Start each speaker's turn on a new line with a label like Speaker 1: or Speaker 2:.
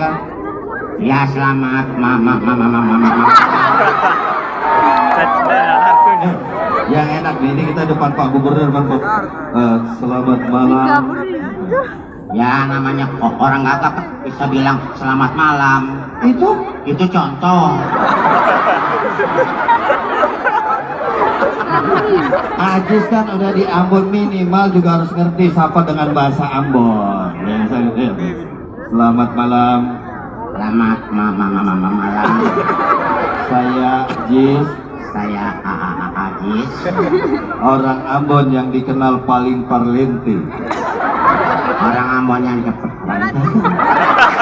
Speaker 1: silakan.
Speaker 2: Ya selamat mama.
Speaker 1: Yang enak nih, ini kita depan Pak Gubernur, Pak. Selamat malam.
Speaker 2: Ya namanya orang gagap bisa bilang selamat malam. Itu contoh.
Speaker 1: Ajis kan udah di Ambon, minimal juga harus ngerti sapa dengan bahasa Ambon. Selamat malam.
Speaker 2: Selamat malam.
Speaker 1: Saya Jis.
Speaker 2: Saya Ajis.
Speaker 1: Orang Ambon yang dikenal paling parlente.
Speaker 2: Orang Ambon yang cepet banget.